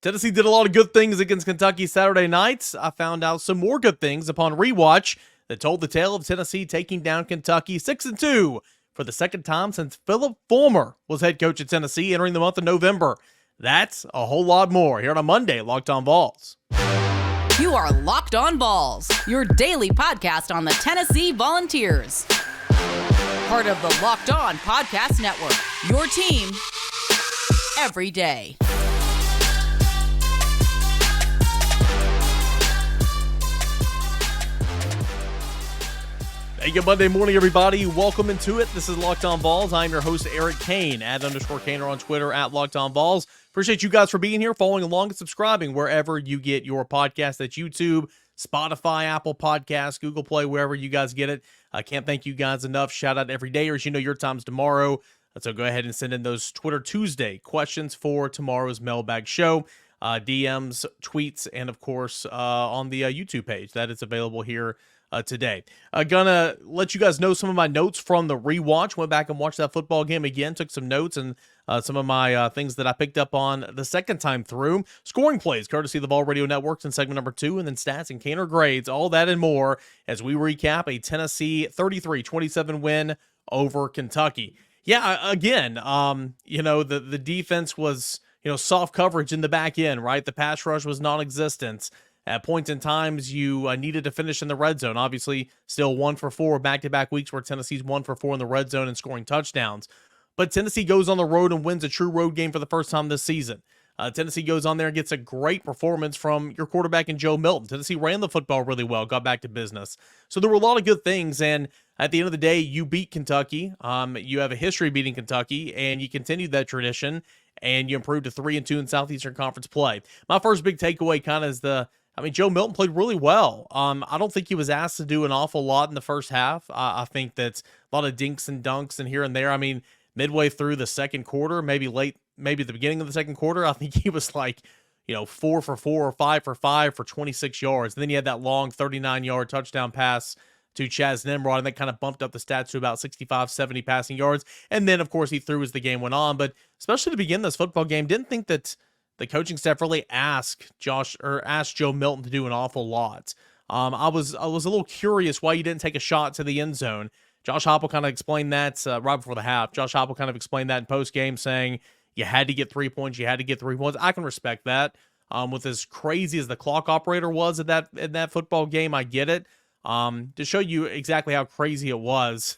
Tennessee did a lot of good things against Kentucky Saturday night. I found out some more good things upon rewatch that told the tale of Tennessee taking down Kentucky 6-2 for the second time since Philip Fulmer was head coach at Tennessee entering the month of November. That's a whole lot more here on a Monday, Locked On Vols. You are Locked On Vols, your daily podcast on the Tennessee Volunteers. Part of the Locked On Podcast Network, your team every day. Hey, good Monday morning, everybody. Welcome into it. This is Locked On Vols. I'm your host, Eric Kane, @_Kaner on Twitter, @Locked On Vols. Appreciate you guys for being here, following along, and subscribing wherever you get your podcast. That's YouTube, Spotify, Apple Podcasts, Google Play, wherever you guys get it. I can't thank you guys enough. Shout out every day, or as you know, your time's tomorrow. So go ahead and send in those Twitter Tuesday questions for tomorrow's mailbag show. DMs, tweets, and of course, on the YouTube page. That is available here today. Gonna let you guys know some of my notes from the rewatch. Went back and watched that football game again, took some notes and some of my things that I picked up on the second time through. Scoring plays, courtesy of the Vol Radio Networks in segment number 2, and then stats and Kaner grades, all that and more as we recap a Tennessee 33-27 win over Kentucky. Yeah, again, the defense was, soft coverage in the back end, right? The pass rush was non-existent. At points in times, you needed to finish in the red zone. Obviously, still 1 for 4 back-to-back weeks where Tennessee's 1 for 4 in the red zone and scoring touchdowns. But Tennessee goes on the road and wins a true road game for the first time this season. Tennessee goes on there and gets a great performance from your quarterback in Joe Milton. Tennessee ran the football really well, got back to business. So there were a lot of good things, and at the end of the day, you beat Kentucky. You have a history beating Kentucky, and you continued that tradition, and you improved to 3-2 in Southeastern Conference play. My first big takeaway kind of is Joe Milton played really well. I don't think he was asked to do an awful lot in the first half. I think that's a lot of dinks and dunks and here and there. Midway through the second quarter, maybe the beginning of the second quarter, I think he was 4 for 4 or 5 for 5 for 26 yards. And then he had that long 39-yard touchdown pass to Chaz Nimrod, and that kind of bumped up the stats to about 65, 70 passing yards. And then, of course, he threw as the game went on. But especially to begin this football game, didn't think that the coaching staff really asked Joe Milton to do an awful lot. I was a little curious why you didn't take a shot to the end zone. Josh Heupel kind of explained that right before the half. Josh Heupel kind of explained that in post game, saying you had to get 3 points. You had to get 3 points. I can respect that. With as crazy as the clock operator was at that football game, I get it. To show you exactly how crazy it was.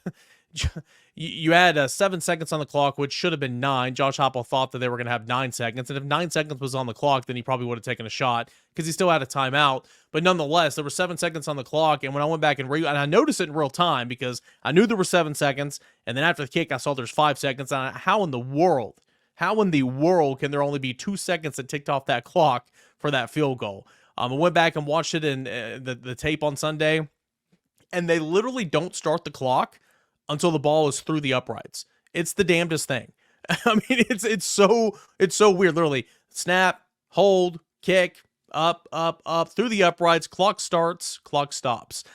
You had 7 seconds on the clock, which should have been 9. Josh Heupel thought that they were going to have 9 seconds. And if 9 seconds was on the clock, then he probably would have taken a shot because he still had a timeout. But nonetheless, there were 7 seconds on the clock. And when I went back and I noticed it in real time because I knew there were 7 seconds. And then after the kick, I saw there's 5 seconds. And how in the world can there only be 2 seconds that ticked off that clock for that field goal? I went back and watched it in the tape on Sunday. And they literally don't start the clock until the ball is through the uprights. It's the damnedest thing. It's so weird. Literally, snap, hold, kick, up, through the uprights, clock starts, clock stops.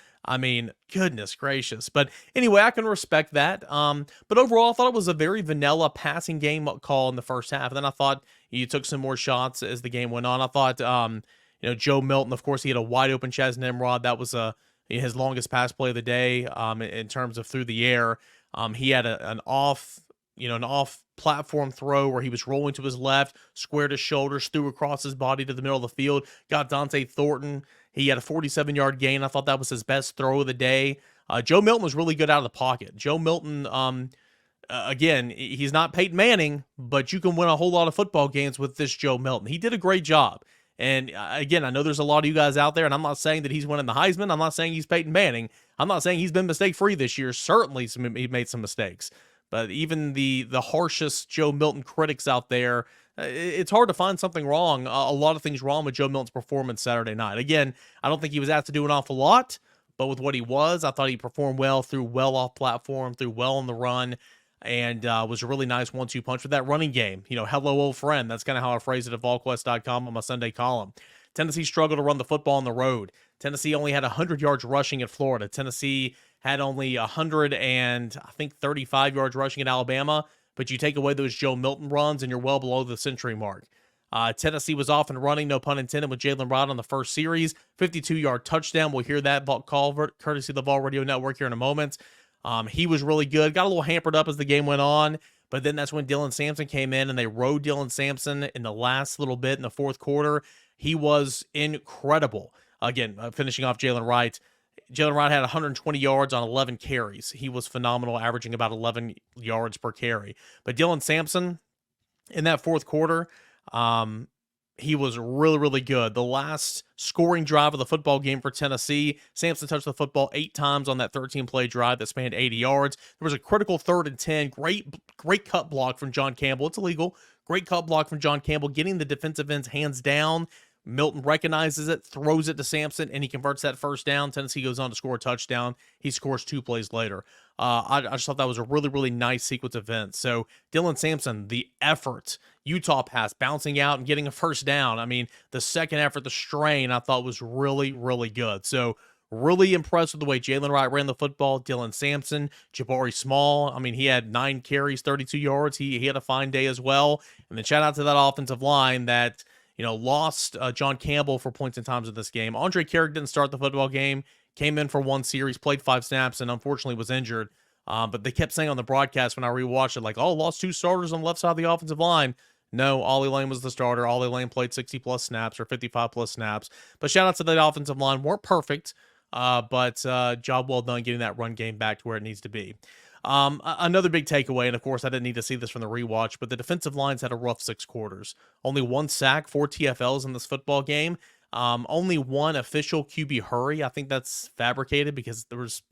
Goodness gracious. But anyway, I can respect that. But overall, I thought it was a very vanilla passing game call in the first half. And then I thought you took some more shots as the game went on. I thought, Joe Milton, of course, he had a wide open Chaz Nimrod. That was his longest pass play of the day in terms of through the air. He had an off platform throw where he was rolling to his left, squared his shoulders, threw across his body to the middle of the field, got Dante Thornton. He had a 47-yard gain. I thought that was his best throw of the day. Joe Milton was really good out of the pocket. Joe Milton, again, he's not Peyton Manning, but you can win a whole lot of football games with this Joe Milton. He did a great job. And again, I know there's a lot of you guys out there, and I'm not saying that he's winning the Heisman. I'm not saying he's Peyton Manning. I'm not saying he's been mistake-free this year. Certainly, he made some mistakes. But even the harshest Joe Milton critics out there, it's hard to find something wrong, a lot of things wrong with Joe Milton's performance Saturday night. Again, I don't think he was asked to do an awful lot, but with what he was, I thought he performed well, threw well off platform, threw well on the run, and was a really nice 1-2 punch with that running game. Hello, old friend. That's kind of how I phrase it at VolQuest.com on my Sunday column. Tennessee struggled to run the football on the road. Tennessee only had 100 yards rushing at Florida. Tennessee had only 135 yards rushing at Alabama, but you take away those Joe Milton runs and you're well below the century mark. Tennessee was off and running, no pun intended, with Jaylen Wright on the first series. 52-yard touchdown. We'll hear that call courtesy of the Vol Radio Network here in a moment. He was really good. Got a little hampered up as the game went on, but then that's when Dylan Sampson came in, and they rode Dylan Sampson in the last little bit in the fourth quarter. He was incredible. Again, finishing off Jaylen Wright. Jaylen Wright had 120 yards on 11 carries. He was phenomenal, averaging about 11 yards per carry. But Dylan Sampson, in that fourth quarter, he was really, really good. The last scoring drive of the football game for Tennessee, Sampson touched the football 8 times on that 13-play drive that spanned 80 yards. There was a critical 3rd and 10. Great cut block from John Campbell. It's illegal. Great cut block from John Campbell, getting the defensive end's hands down. Milton recognizes it, throws it to Sampson, and he converts that first down. Tennessee goes on to score a touchdown. He scores 2 plays later. I just thought that was a really, really nice sequence of events. So Dylan Sampson, the effort, Utah pass, bouncing out and getting a first down. I mean, the second effort, the strain, I thought was really, really good. So really impressed with the way Jaylen Wright ran the football. Dylan Sampson, Jabari Small. I mean, he had 9 carries, 32 yards. He had a fine day as well. And then shout out to that offensive line that, lost John Campbell for points and times in this game. Andre Carrick didn't start the football game, came in for 1 series, played 5 snaps, and unfortunately was injured. But they kept saying on the broadcast when I rewatched it, like, lost 2 starters on the left side of the offensive line. No, Ollie Lane was the starter. Ollie Lane played 60-plus snaps or 55-plus snaps. But shout out to the offensive line. Weren't perfect, but job well done getting that run game back to where it needs to be. Another big takeaway, and of course I didn't need to see this from the rewatch, but the defensive lines had a rough 6 quarters. Only 1 sack, 4 TFLs in this football game. Only 1 official QB hurry. I think that's fabricated because there was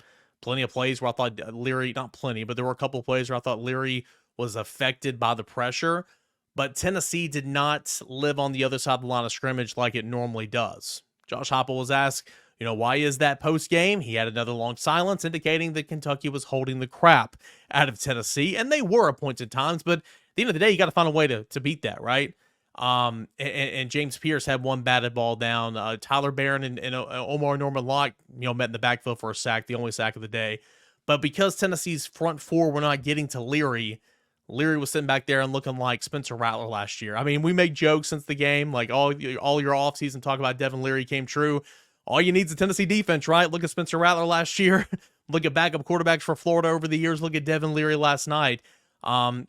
plenty of plays where I thought Leary, not plenty, but there were a couple of plays where I thought Leary was affected by the pressure. But Tennessee did not live on the other side of the line of scrimmage like it normally does. Josh Heupel was asked, why is that post-game? He had another long silence indicating that Kentucky was holding the crap out of Tennessee, and they were at points at times, but at the end of the day, you got to find a way to beat that, right? And James Pierce had 1 batted ball down. Tyler Barron and Omar Norman Locke, met in the backfield for a sack, the only sack of the day. But because Tennessee's front 4 were not getting to Leary was sitting back there and looking like Spencer Rattler last year. I mean, we make jokes since the game, like all your offseason talk about Devin Leary came true. All you need is a Tennessee defense, right? Look at Spencer Rattler last year. Look at backup quarterbacks for Florida over the years. Look at Devin Leary last night.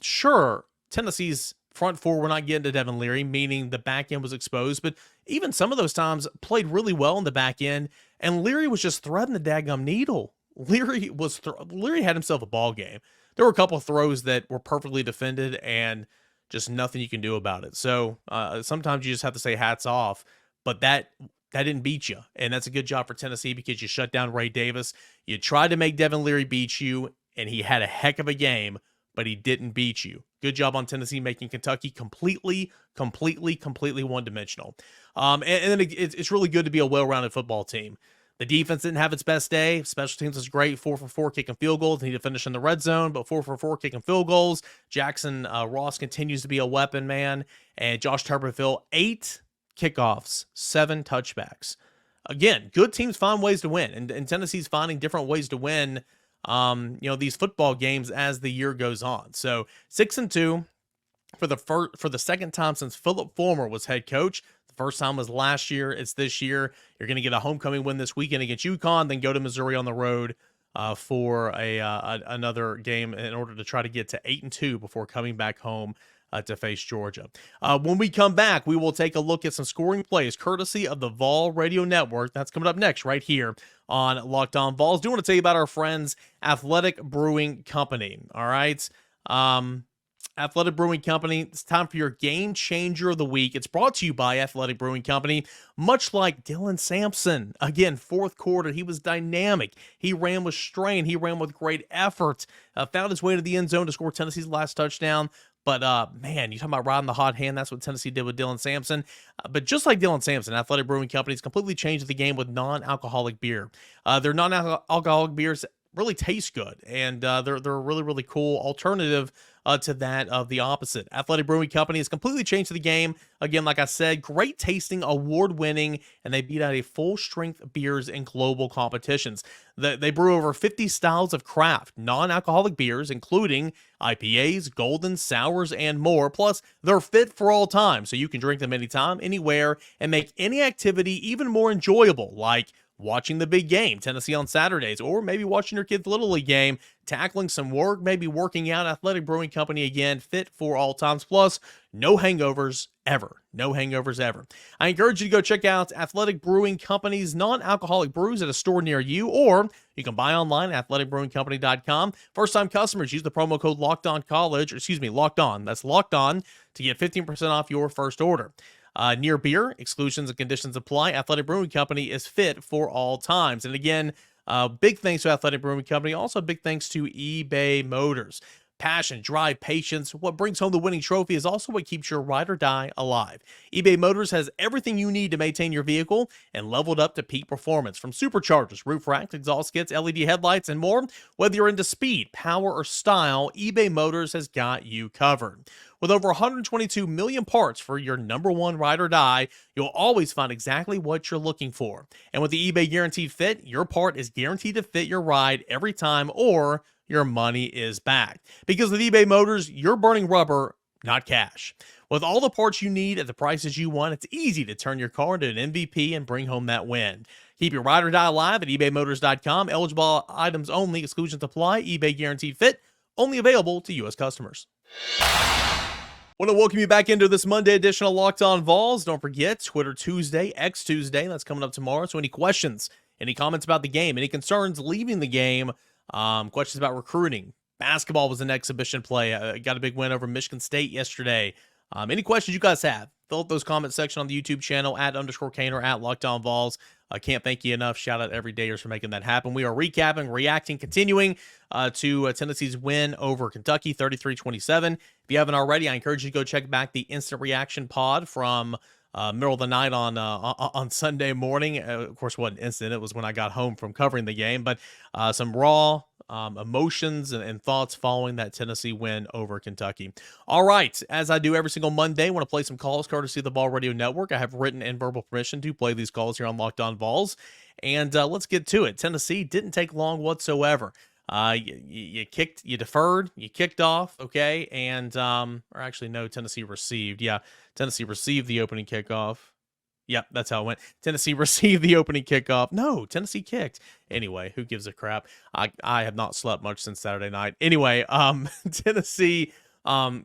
Sure, Tennessee's front 4 were not getting to Devin Leary, meaning the back end was exposed, but even some of those times played really well in the back end, and Leary was just threading the daggum needle. Leary had himself a ball game. There were a couple of throws that were perfectly defended and just nothing you can do about it. So sometimes you just have to say hats off, but that didn't beat you. And that's a good job for Tennessee because you shut down Ray Davis. You tried to make Devin Leary beat you, and he had a heck of a game, but he didn't beat you. Good job on Tennessee making Kentucky completely one-dimensional. And then it's really good to be a well-rounded football team. The defense didn't have its best day. Special teams was great, 4 for 4 kicking field goals. Need to finish in the red zone, but 4 for 4 kicking field goals. Jackson Ross continues to be a weapon, man. And Josh Tuberville, 8 kickoffs, 7 touchbacks. Again, good teams find ways to win, and Tennessee's finding different ways to win. These football games as the year goes on. So 6-2 for the second time since Philip Fulmer was head coach. First time was last year. It's this year. You're going to get a homecoming win this weekend against UConn, then go to Missouri on the road for another game in order to try to get to 8-2 before coming back home to face Georgia. When we come back, we will take a look at some scoring plays courtesy of the Vol Radio Network. That's coming up next right here on Locked On Vols. Do want to tell you about our friends Athletic Brewing Company. All right. Athletic Brewing Company, it's time for your game changer of the week. It's brought to you by Athletic Brewing Company, much like Dylan Sampson. Again, fourth quarter, he was dynamic. He ran with strain. He ran with great effort. Found his way to the end zone to score Tennessee's last touchdown. But, man, you talking about riding the hot hand. That's what Tennessee did with Dylan Sampson. But just like Dylan Sampson, Athletic Brewing Company has completely changed the game with non-alcoholic beer. Their non-alcoholic beers really taste good, and they're a really, really cool alternative to that of the opposite. Athletic Brewing Company has completely changed the game. Again, like I said, great tasting, award-winning, and they beat out a full-strength beers in global competitions. They brew over 50 styles of craft, non-alcoholic beers, including IPAs, golden, sours, and more. Plus, they're fit for all time, so you can drink them anytime, anywhere, and make any activity even more enjoyable, like watching the big game, Tennessee on Saturdays, or maybe watching your kid's Little League game, tackling some work, maybe working out. Athletic Brewing Company, again, fit for all times. Plus, no hangovers ever. No hangovers ever. I encourage you to go check out Athletic Brewing Company's non-alcoholic brews at a store near you, or you can buy online at athleticbrewingcompany.com. First-time customers use the promo code Locked On. That's Locked On to get 15% off your first order. Near beer, exclusions and conditions apply. Athletic Brewing Company is fit for all times. And again, big thanks to Athletic Brewing Company. Also, big thanks to eBay Motors. Passion, drive, patience. What brings home the winning trophy is also what keeps your ride or die alive. eBay Motors has everything you need to maintain your vehicle and leveled up to peak performance. From superchargers, roof racks, exhaust kits, LED headlights, and more. Whether you're into speed, power, or style, eBay Motors has got you covered. With over 122 million parts for your number one ride or die, you'll always find exactly what you're looking for. And with the eBay Guaranteed Fit, your part is guaranteed to fit your ride every time, or your money is back. Because with eBay Motors, you're burning rubber, not cash. With all the parts you need at the prices you want, it's easy to turn your car into an MVP and bring home that win. Keep your ride or die alive at ebaymotors.com. Eligible items only. Exclusions apply. eBay Guaranteed Fit. Only available to U.S. customers. Want to welcome you back into this Monday edition of Locked On Vols. Don't forget, Twitter Tuesday, X Tuesday. That's coming up tomorrow. So any questions, any comments about the game, any concerns leaving the game, questions about recruiting. Basketball was an exhibition play. Got a big win over Michigan State yesterday. Any questions you guys have, fill up those comment section on the YouTube channel @_Kane or @LockedOnVols. I can't thank you enough. Shout out every dayers for making that happen. We are recapping, reacting, continuing to Tennessee's win over Kentucky, 33-27. If you haven't already, I encourage you to go check back the instant reaction pod from middle of the night on Sunday morning. Of course, it wasn't instant. It was when I got home from covering the game, but some raw emotions and thoughts following that Tennessee win over Kentucky. All right, as I do every single Monday, I want to play some calls courtesy of the Ball Radio Network. I have written and verbal permission to play these calls here on Locked On Vols, and let's get to it. Tennessee didn't take long whatsoever. You kicked, you deferred, you kicked off, okay, and or actually no, Tennessee received. Yeah, Tennessee received the opening kickoff. Yep, that's how it went. Tennessee received the opening kickoff. No, Tennessee kicked. Anyway, who gives a crap? I have not slept much since Saturday night. Anyway, Tennessee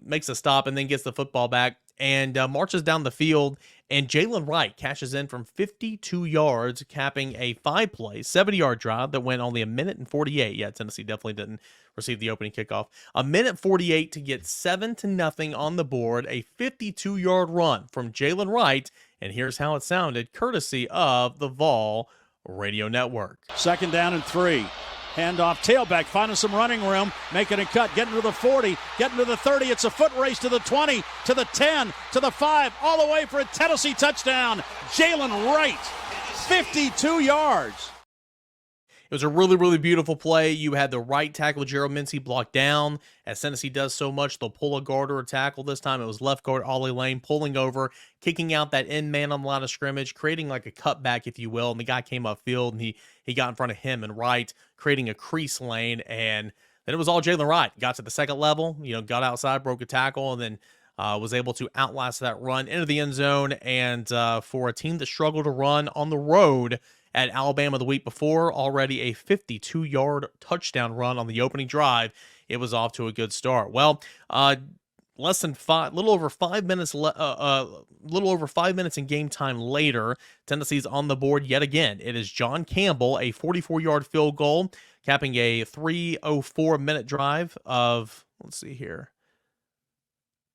makes a stop and then gets the football back and marches down the field. And Jaylen Wright cashes in from 52 yards, capping a 5-play, 70-yard drive that went only a minute and 48. Yeah, Tennessee definitely didn't receive the opening kickoff. A minute 48 to get 7-0 on the board. A 52-yard run from Jaylen Wright. And here's how it sounded, courtesy of the Vol Radio Network. 2nd down and 3. Handoff, tailback, finding some running room, making a cut, getting to the 40, getting to the 30. It's a foot race to the 20, to the 10, to the 5, all the way for a Tennessee touchdown. Jaylen Wright, 52 yards. It was a really, really beautiful play. You had the right tackle, Gerald Mincey, blocked down. As Tennessee does so much, they'll pull a guard or a tackle. This time it was left guard Ollie Lane pulling over, kicking out that end man on the line of scrimmage, creating like a cutback, if you will. And the guy came upfield, and he got in front of him and Wright, creating a crease lane. And then it was all Jaylen Wright. Got to the second level, got outside, broke a tackle, and then was able to outlast that run into the end zone. And for a team that struggled to run on the road at Alabama the week before, already a 52-yard touchdown run on the opening drive. It was off to a good start. Well, little over 5 minutes in game time later, Tennessee's on the board yet again. It is John Campbell, a 44-yard field goal, capping a 3:04-minute drive of, let's see here,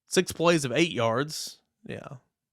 6 plays of 8 yards. Yeah.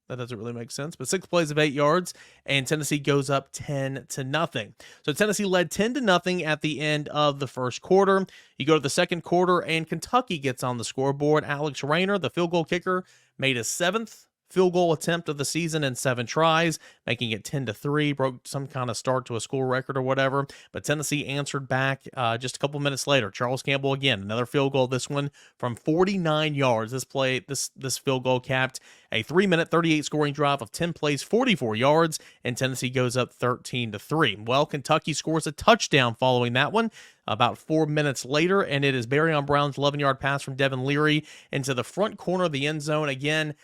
That doesn't really make sense, but 6 plays of 8 yards, and Tennessee goes up 10-0. So Tennessee led 10-0 at the end of the first quarter. You go to the second quarter, and Kentucky gets on the scoreboard. Alex Rayner, the field goal kicker, made his 7th field goal attempt of the season in 7 tries, making it 10-3, broke some kind of start to a school record or whatever. But Tennessee answered back just a couple minutes later. Charles Campbell again, another field goal, this one from 49 yards. This field goal capped a 3-minute, 38 scoring drive of 10 plays, 44 yards, and Tennessee goes up 13-3. Well, Kentucky scores a touchdown following that one about 4 minutes later, and it is Barryon Brown's 11-yard pass from Devin Leary into the front corner of the end zone. Again,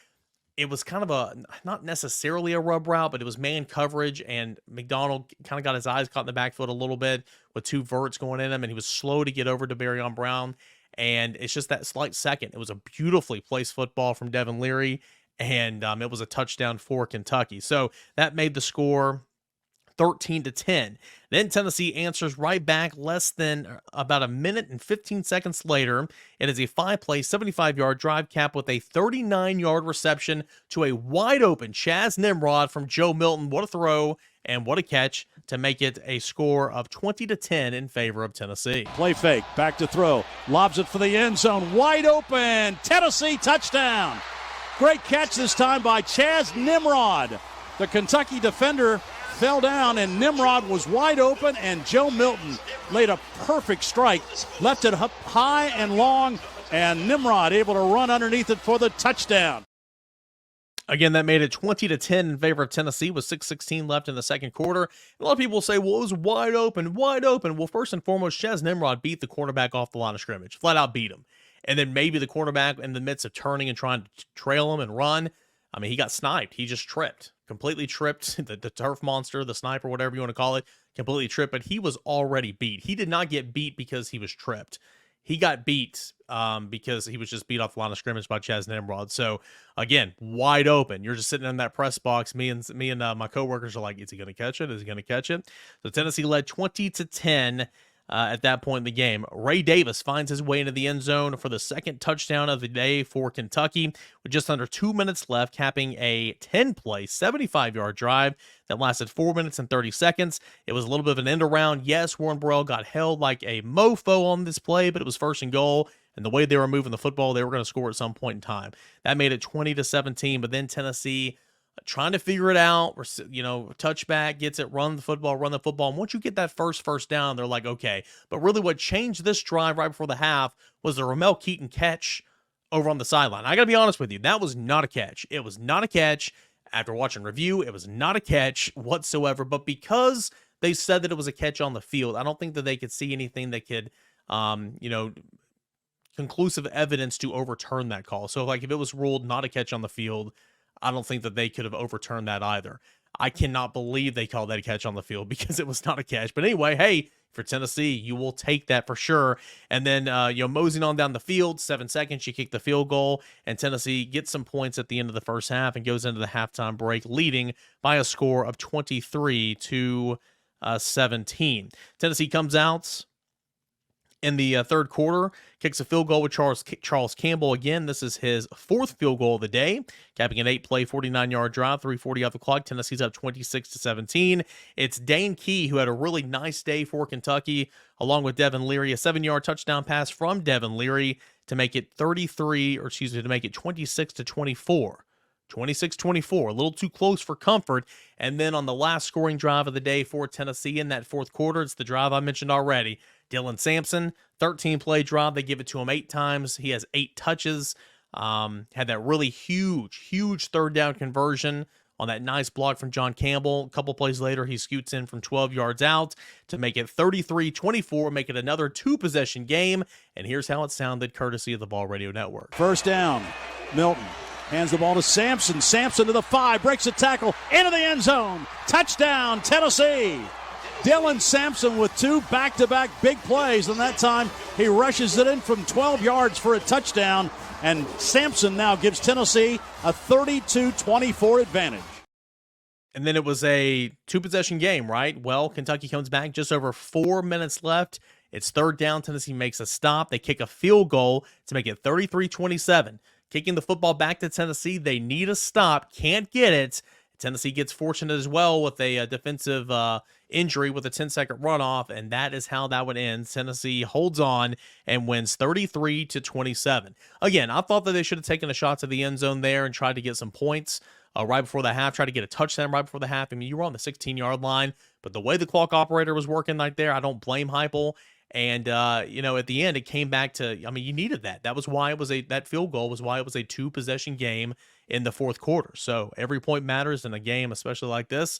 it was kind of not necessarily a rub route, but it was man coverage, and McDonald kind of got his eyes caught in the backfield a little bit with 2 verts going in him, and he was slow to get over to Barryon Brown, and it's just that slight second. It was a beautifully placed football from Devin Leary, and it was a touchdown for Kentucky. So that made the score 13-10. Then Tennessee answers right back less than about a minute and 15 seconds later. It is a 5-play, 75-yard drive cap with a 39-yard reception to a wide-open Chaz Nimrod from Joe Milton. What a throw and what a catch to make it a score of 20-10 in favor of Tennessee. Play fake, back to throw, lobs it for the end zone, wide open, Tennessee touchdown. Great catch this time by Chaz Nimrod. The Kentucky defender fell down, and Nimrod was wide open, and Joe Milton laid a perfect strike, left it up high and long, and Nimrod able to run underneath it for the touchdown. Again, that made it 20-10 in favor of Tennessee with 6:16 left in the second quarter. A lot of people say, well, it was wide open, wide open. Well, first and foremost, Chaz Nimrod beat the cornerback off the line of scrimmage, flat out beat him. And then maybe the cornerback, in the midst of turning and trying to trail him and run, I mean, he got sniped. He just tripped, completely tripped. The turf monster, the sniper, whatever you want to call it, completely tripped, but he was already beat. He did not get beat because he was tripped. He got beat because he was just beat off the line of scrimmage by Chaz Nimrod. So, again, wide open. You're just sitting in that press box. Me and my coworkers are like, is he going to catch it? Is he going to catch it? So, Tennessee led 20-10. At that point in the game, Ray Davis finds his way into the end zone for the second touchdown of the day for Kentucky with just under 2 minutes left, capping a 10-play, 75-yard drive that lasted 4 minutes and 30 seconds. It was a little bit of an end around. Yes, Warren Burrell got held like a mofo on this play, but it was first and goal, and the way they were moving the football, they were going to score at some point in time. That made it 20-17, but then Tennessee trying to figure it out, touchback, gets it, run the football. And once you get that first down, they're like, okay. But really what changed this drive right before the half was the Ramel Keaton catch over on the sideline. I got to be honest with you, that was not a catch. It was not a catch. After watching review, it was not a catch whatsoever. But because they said that it was a catch on the field, I don't think that they could see anything that could, conclusive evidence to overturn that call. So, if it was ruled not a catch on the field, I don't think that they could have overturned that either. I cannot believe they called that a catch on the field because it was not a catch. But anyway, hey, for Tennessee, you will take that for sure. And then, moseying on down the field, 7 seconds, you kick the field goal, and Tennessee gets some points at the end of the first half and goes into the halftime break, leading by a score of 23-17. Tennessee comes out in the third quarter, kicks a field goal with Charles Campbell again. This is his 4th field goal of the day, capping an 8-play, 49-yard drive, 3:40 off the clock. Tennessee's up 26-17. It's Dane Key who had a really nice day for Kentucky, along with Devin Leary, a 7-yard touchdown pass from Devin Leary to make it 26-24. 26-24, a little too close for comfort. And then on the last scoring drive of the day for Tennessee in that fourth quarter, it's the drive I mentioned already. Dylan Sampson, 13-play drive. They give it to him 8 times. He has 8 touches. Had that really huge third down conversion on that nice block from John Campbell. A couple plays later, he scoots in from 12 yards out to make it 33-24, make it another 2-possession game. And here's how it sounded, courtesy of the Ball Radio Network. First down, Milton hands the ball to Sampson. Sampson to the 5, breaks a tackle, into the end zone. Touchdown, Tennessee. Dylan Sampson with 2 back-to-back big plays, and that time he rushes it in from 12 yards for a touchdown, and Sampson now gives Tennessee a 32-24 advantage. And then it was a 2-possession game, right? Well, Kentucky comes back, just over 4 minutes left. It's third down. Tennessee makes a stop. They kick a field goal to make it 33-27. Kicking the football back to Tennessee. They need a stop. Can't get it. Tennessee gets fortunate as well with a defensive injury with a 10-second runoff, and that is how that would end. Tennessee holds on and wins 33-27. Again, I thought that they should have taken a shot to the end zone there and tried to get some points right before the half, tried to get a touchdown right before the half. I mean, you were on the 16-yard line, but the way the clock operator was working right there, I don't blame Heupel. And, at the end, it came back to, I mean, you needed that. That was why it was that field goal was why it was a 2-possession game in the fourth quarter. So every point matters in a game, especially like this.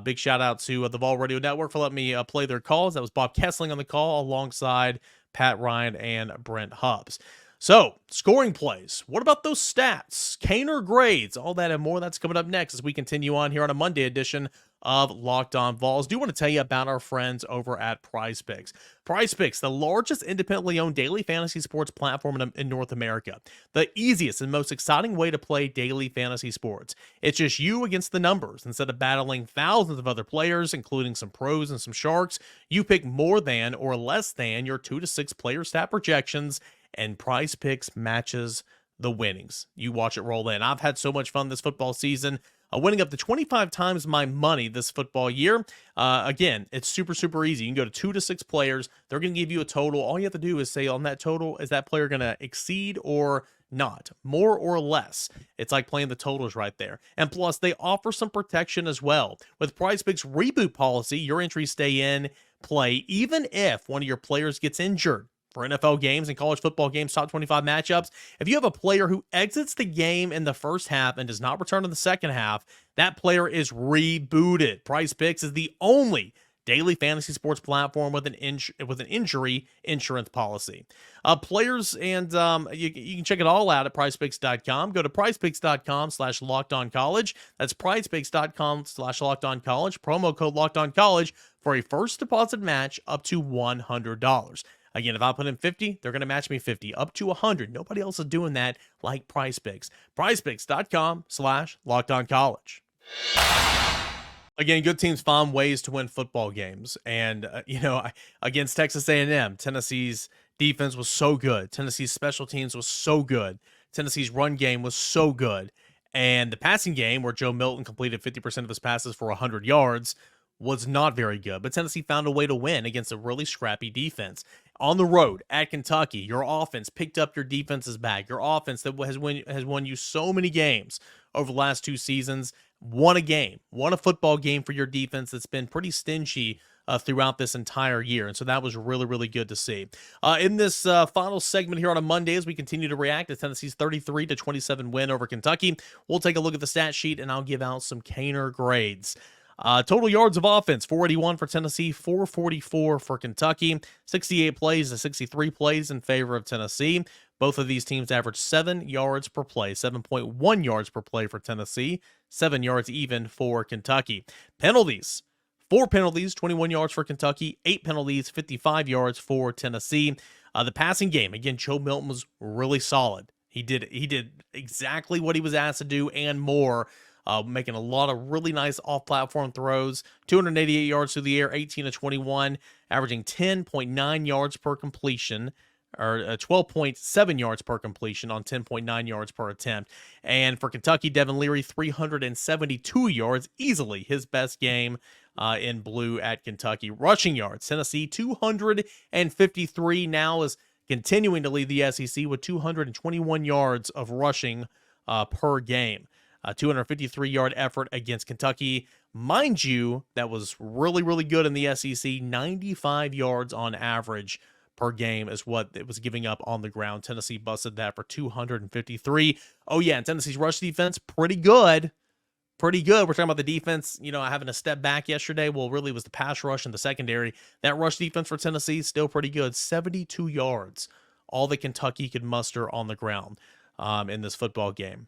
Big shout out to the Vol Radio Network for letting me play their calls. That was Bob Kessling on the call alongside Pat Ryan and Brent Hubbs. So, scoring plays. What about those stats? Caner grades, all that and more. That's coming up next as we continue on here on a Monday edition of Locked On Vols. Do want to tell you about our friends over at Prize Picks. Prize Picks, the largest independently owned daily fantasy sports platform in North America. The easiest and most exciting way to play daily fantasy sports. It's just you against the numbers. Instead of battling thousands of other players, including some pros and some sharks, you pick more than or less than your 2 to 6 player stat projections, and Prize Picks matches the winnings. You watch it roll in. I've had so much fun this football season, winning up to 25 times my money this football year. Again, it's super, super easy. You can go to 2 to 6 players. They're going to give you a total. All you have to do is say on that total, is that player going to exceed or not? More or less. It's like playing the totals right there. And plus, they offer some protection as well. With Prize Picks reboot policy, your entries stay in play even if one of your players gets injured. For NFL games and college football games, top 25 matchups, if you have a player who exits the game in the first half and does not return in the second half, that player is rebooted. Prize Picks is the only daily fantasy sports platform with an injury insurance policy. Players and you can check it all out at prizepicks.com. Go to prizepicks.com/lockedoncollege. That's prizepicks.com/lockedoncollege. Promo code lockedoncollege for a first deposit match up to $100. Again, if I put in 50, they're going to match me 50, up to 100. Nobody else is doing that like Prize Picks. PrizePicks.com/lockedoncollege. Again, good teams find ways to win football games. And, against Texas A&M, Tennessee's defense was so good. Tennessee's special teams was so good. Tennessee's run game was so good. And the passing game, where Joe Milton completed 50% of his passes for 100 yards, was not very good, but Tennessee found a way to win against a really scrappy defense. On the road at Kentucky, your offense picked up your defense's back. Your offense that has won you so many games over the last 2 seasons, won a football game for your defense that's been pretty stingy throughout this entire year. And so that was really, really good to see. In this final segment here on a Monday, as we continue to react to Tennessee's 33-27 win over Kentucky, we'll take a look at the stat sheet and I'll give out some Caner grades. Total yards of offense, 481 for Tennessee, 444 for Kentucky, 68 plays to 63 plays in favor of Tennessee. Both of these teams averaged 7 yards per play, 7.1 yards per play for Tennessee, 7 yards even for Kentucky. Penalties, 4 penalties, 21 yards for Kentucky, 8 penalties, 55 yards for Tennessee. The passing game, again, Joe Milton was really solid. He did exactly what he was asked to do and more. Making a lot of really nice off-platform throws, 288 yards through the air, 18 to 21, averaging 10.9 yards per completion, or 12.7 yards per completion on 10.9 yards per attempt. And for Kentucky, Devin Leary, 372 yards, easily his best game in blue at Kentucky. Rushing yards, Tennessee, 253, now is continuing to lead the SEC with 221 yards of rushing per game. 253-yard effort against Kentucky. Mind you, that was really, really good in the SEC. 95 yards on average per game is what it was giving up on the ground. Tennessee busted that for 253. Oh, yeah, and Tennessee's rush defense, pretty good. Pretty good. We're talking about the defense, having a step back yesterday. Well, really, it was the pass rush and the secondary. That rush defense for Tennessee, still pretty good. 72 yards, all that Kentucky could muster on the ground in this football game.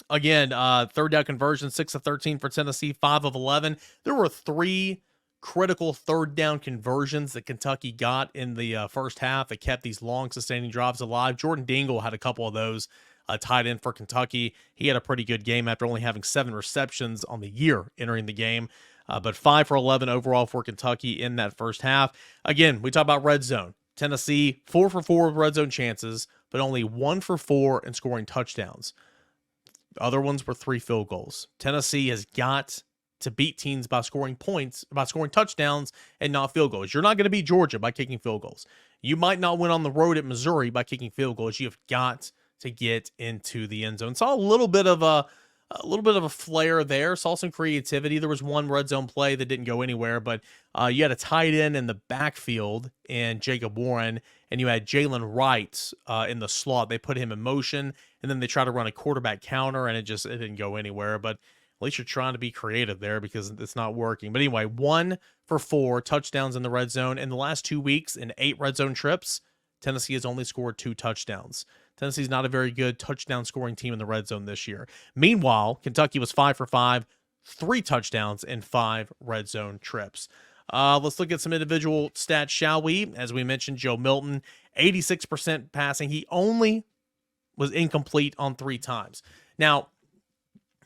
Again, third down conversion, 6 of 13 for Tennessee, 5 of 11. There were 3 critical third down conversions that Kentucky got in the first half that kept these long sustaining drives alive. Jordan Dingle had a couple of those tied in for Kentucky. He had a pretty good game after only having 7 receptions on the year entering the game, but 5 for 11 overall for Kentucky in that first half. Again, we talk about red zone. Tennessee, 4 for 4 with red zone chances, but only 1 for 4 in scoring touchdowns. Other ones were 3 field goals. Tennessee has got to beat teams by scoring points, by scoring touchdowns and not field goals. You're not going to beat Georgia by kicking field goals. You might not win on the road at Missouri by kicking field goals. You've got to get into the end zone. Saw a little bit of a flare there. Saw some creativity. There was one red zone play that didn't go anywhere, but you had a tight end in the backfield and Jacob Warren, and you had Jaylen Wright in the slot. They put him in motion, and then they tried to run a quarterback counter, and it didn't go anywhere. But at least you're trying to be creative there because it's not working. But anyway, 1 for 4 touchdowns in the red zone. In the last 2 weeks, in 8 red zone trips, Tennessee has only scored 2 touchdowns. Tennessee's not a very good touchdown scoring team in the red zone this year. Meanwhile, Kentucky was 5 for 5, 3 touchdowns in 5 red zone trips. Let's look at some individual stats, shall we? As we mentioned, Joe Milton, 86% passing. He only was incomplete on 3 times. Now,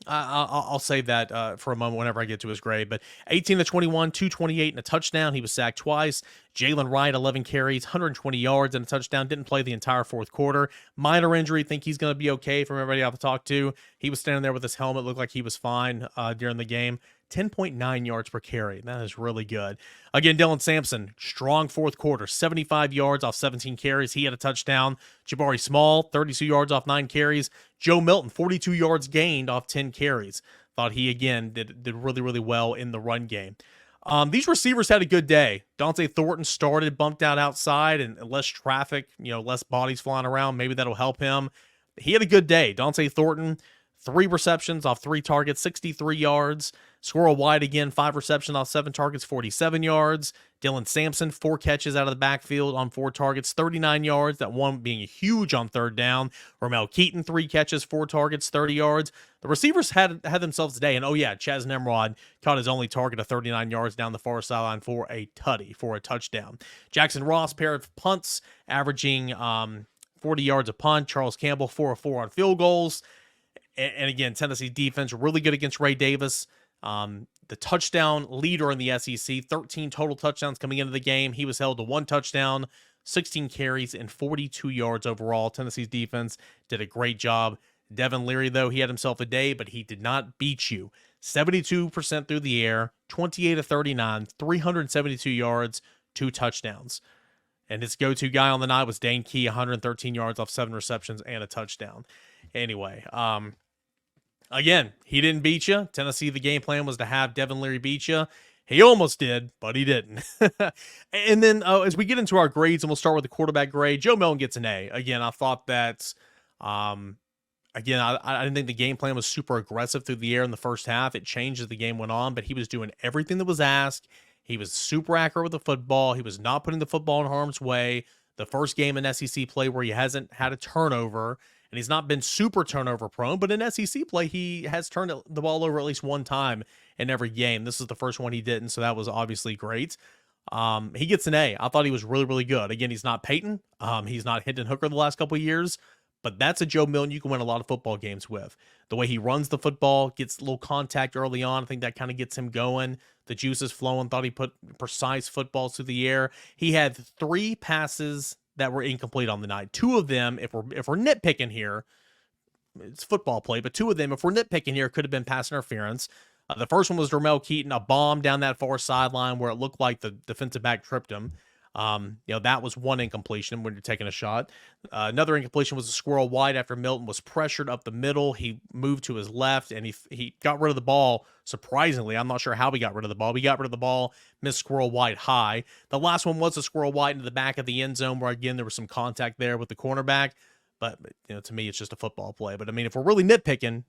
I'll save that for a moment whenever I get to his grade. But 18 to 21, 228 and a touchdown. He was sacked twice. Jaylen Wright, 11 carries, 120 yards and a touchdown. Didn't play the entire fourth quarter. Minor injury. Think he's going to be okay from everybody I've talked to. He was standing there with his helmet. Looked like he was fine during the game. 10.9 yards per carry. That is really good. Again, Dylan Sampson, strong fourth quarter, 75 yards off 17 carries. He had a touchdown. Jabari Small, 32 yards off 9 carries. Joe Milton, 42 yards gained off 10 carries. Thought he, again, did really, really well in the run game. These receivers had a good day. Dante Thornton started, bumped out outside, and less traffic, less bodies flying around. Maybe that'll help him. He had a good day. Dante Thornton, 3 receptions off 3 targets, 63 yards. Squirrel White again, 5 receptions off 7 targets, 47 yards. Dylan Sampson, 4 catches out of the backfield on 4 targets, 39 yards. That one being huge on third down. Ramel Keaton, 3 catches, 4 targets, 30 yards. The receivers had themselves today. And Chaz Nimrod caught his only target of 39 yards down the far sideline for a touchdown. Jackson Ross, pair of punts, averaging 40 yards a punt. Charles Campbell, 4 of 4 on field goals. And again, Tennessee defense really good against Ray Davis. The touchdown leader in the SEC, 13 total touchdowns coming into the game. He was held to 1 touchdown, 16 carries, and 42 yards overall. Tennessee's defense did a great job. Devin Leary, though, he had himself a day, but he did not beat you. 72% through the air, 28 of 39, 372 yards, 2 touchdowns. And his go-to guy on the night was Dane Key, 113 yards off 7 receptions and a touchdown. Anyway, again, he didn't beat you. Tennessee, the game plan was to have Devin Leary beat you. He almost did, but he didn't. And then as we get into our grades, and we'll start with the quarterback grade, Joe Milton gets an A. Again, I thought that, I didn't think the game plan was super aggressive through the air in the first half. It changed as the game went on, but he was doing everything that was asked. He was super accurate with the football. He was not putting the football in harm's way. The first game in SEC play where he hasn't had a turnover, and he's not been super turnover prone, but in SEC play, he has turned the ball over at least one time in every game. This is the first one he didn't, so that was obviously great. He gets an A. I thought he was really, really good. Again, he's not Peyton. He's not Hendon Hooker the last couple of years, but that's a Joe Milton you can win a lot of football games with. The way he runs the football, gets a little contact early on, I think that kind of gets him going. The juice is flowing. Thought he put precise footballs through the air. He had 3 passes that were incomplete on the night. 2 of them, if we're nitpicking here, it's football play, but 2 of them, if we're nitpicking here, could have been pass interference. The first one was Ramel Keaton, a bomb down that far sideline where it looked like the defensive back tripped him. That was one incompletion when you're taking a shot. Another incompletion was a squirrel wide after Milton was pressured up the middle. He moved to his left, and he got rid of the ball. Surprisingly, I'm not sure how he got rid of the ball. He got rid of the ball, missed squirrel wide high. The last one was a squirrel wide into the back of the end zone where, again, there was some contact there with the cornerback. But, to me, it's just a football play. But, if we're really nitpicking,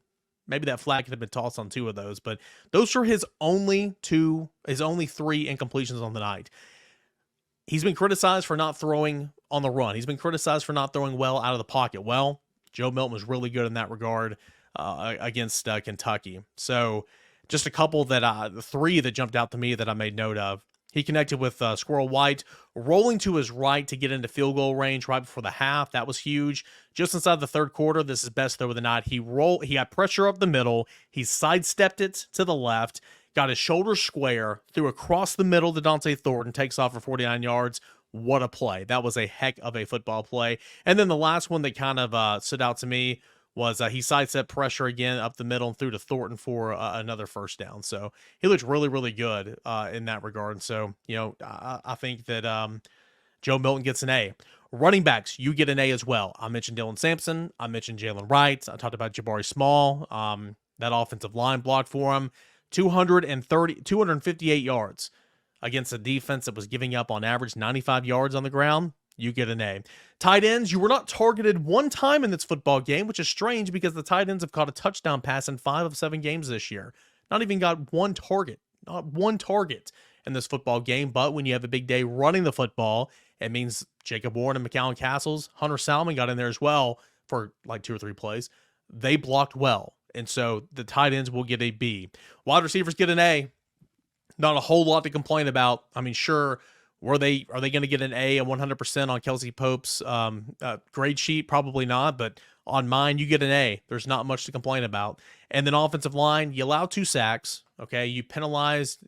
maybe that flag could have been tossed on 2 of those. But those are his only 3 incompletions on the night. He's been criticized for not throwing on the run. He's been criticized for not throwing well out of the pocket. Well, Joe Milton was really good in that regard against Kentucky. So just a couple 3 that jumped out to me that I made note of. He connected with Squirrel White, rolling to his right to get into field goal range right before the half. That was huge. Just inside the third quarter, this is best throw of the night. He got pressure up the middle. He sidestepped it to the left, got his shoulder square, threw across the middle to Dante Thornton, takes off for 49 yards. What a play. That was a heck of a football play. And then the last one that kind of stood out to me was he sidestepped pressure again up the middle and threw to Thornton for another first down. So he looked really, really good in that regard. So, I think that Joe Milton gets an A. Running backs, you get an A as well. I mentioned Dylan Sampson. I mentioned Jaylen Wright. I talked about Jabari Small. That offensive line blocked for him. 258 yards against a defense that was giving up on average 95 yards on the ground. You get an A. Tight ends, you were not targeted one time in this football game, which is strange because the tight ends have caught a touchdown pass in 5 of 7 games this year. Not even got one target. Not one target in this football game. But when you have a big day running the football, it means Jacob Warren and McAllen Castles, Hunter Salmon got in there as well for like 2 or 3 plays. They blocked well. And so the tight ends will get a B. Wide receivers get an A. Not a whole lot to complain about. I mean, sure, are they going to get an A at 100% on Kelsey Pope's grade sheet? Probably not, but on mine, you get an A. There's not much to complain about. And then offensive line, you allow 2 sacks. Okay, you penalized.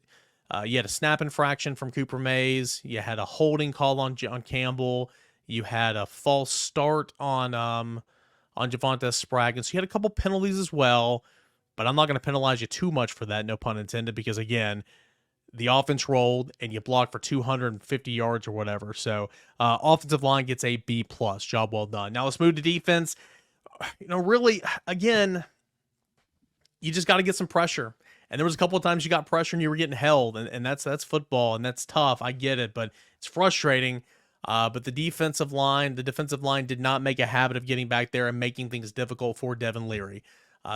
You had a snap infraction from Cooper Mays. You had a holding call on John Campbell. You had a false start on Javonte Spraggins. So you had a couple penalties as well, but I'm not going to penalize you too much for that, no pun intended, because again, the offense rolled and you blocked for 250 yards or whatever. So offensive line gets a B+. Job well done. Now let's move to defense. Really, again, you just got to get some pressure. And there was a couple of times you got pressure and you were getting held, and that's football, and that's tough. I get it, but it's frustrating. But the defensive line did not make a habit of getting back there and making things difficult for Devin Leary.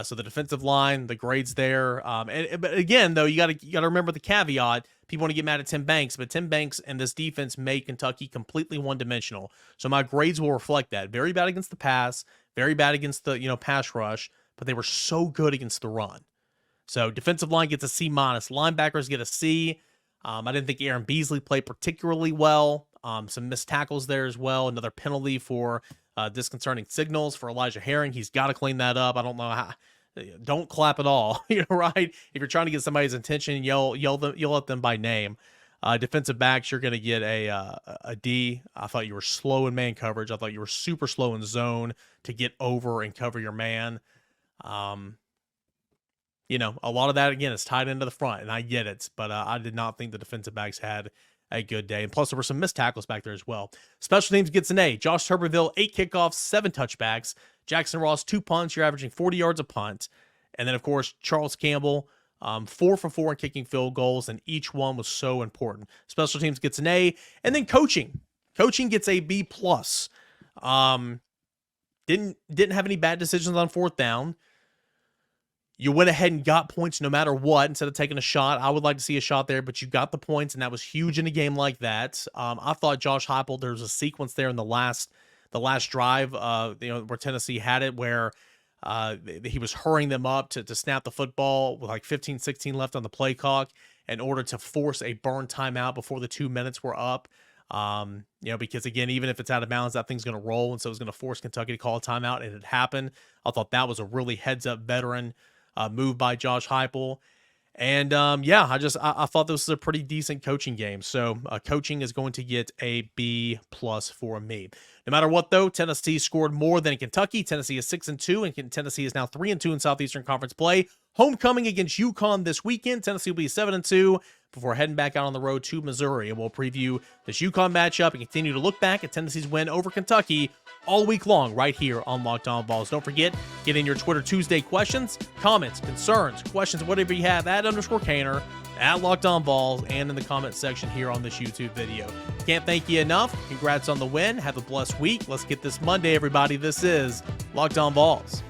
So the defensive line, the grades there. But again, though, you got to remember the caveat. People want to get mad at Tim Banks, but Tim Banks and this defense made Kentucky completely one-dimensional. So my grades will reflect that. Very bad against the pass, very bad against the pass rush, but they were so good against the run. So defensive line gets a C-. Linebackers get a C. I didn't think Aaron Beasley played particularly well. Some missed tackles there as well. Another penalty for disconcerting signals for Elijah Herring. He's got to clean that up. I don't know how. Don't clap at all, right? If you're trying to get somebody's attention, yell at them by name. Defensive backs, you're going to get a D. I thought you were slow in man coverage. I thought you were super slow in zone to get over and cover your man. A lot of that, again, is tied into the front, and I get it, but I did not think the defensive backs had a good day. And plus, there were some missed tackles back there as well. Special teams gets an A. Josh Tuberville, 8 kickoffs, 7 touchbacks. Jackson Ross, 2 punts. You're averaging 40 yards a punt. And then, of course, Charles Campbell, 4 for 4 in kicking field goals, and each one was so important. Special teams gets an A. And then coaching. Coaching gets a B+. Didn't have any bad decisions on 4th down. You went ahead and got points no matter what instead of taking a shot. I would like to see a shot there, but you got the points, and that was huge in a game like that. I thought Josh Heupel, there was a sequence there in the last drive, where Tennessee had it, where he was hurrying them up to snap the football with like 15, 16 left on the play clock in order to force a burn timeout before the 2 minutes were up. Because again, even if it's out of bounds, that thing's going to roll, and so it was going to force Kentucky to call a timeout, and it happened. I thought that was a really heads-up veteran move by Josh Heupel. And I thought this was a pretty decent coaching game. So coaching is going to get a B+ for me. No matter what, though, Tennessee scored more than Kentucky. Tennessee is 6-2, and Tennessee is now 3-2 in Southeastern Conference play. Homecoming against UConn this weekend. Tennessee will be 7-2 before heading back out on the road to Missouri. And we'll preview this UConn matchup and continue to look back at Tennessee's win over Kentucky all week long right here on Locked On Vols. Don't forget, get in your Twitter Tuesday questions, comments, concerns, questions, whatever you have, @_Caner, @Locked On Vols, and in the comment section here on this YouTube video. Can't thank you enough. Congrats on the win. Have a blessed week. Let's get this Monday, everybody. This is Locked On Vols.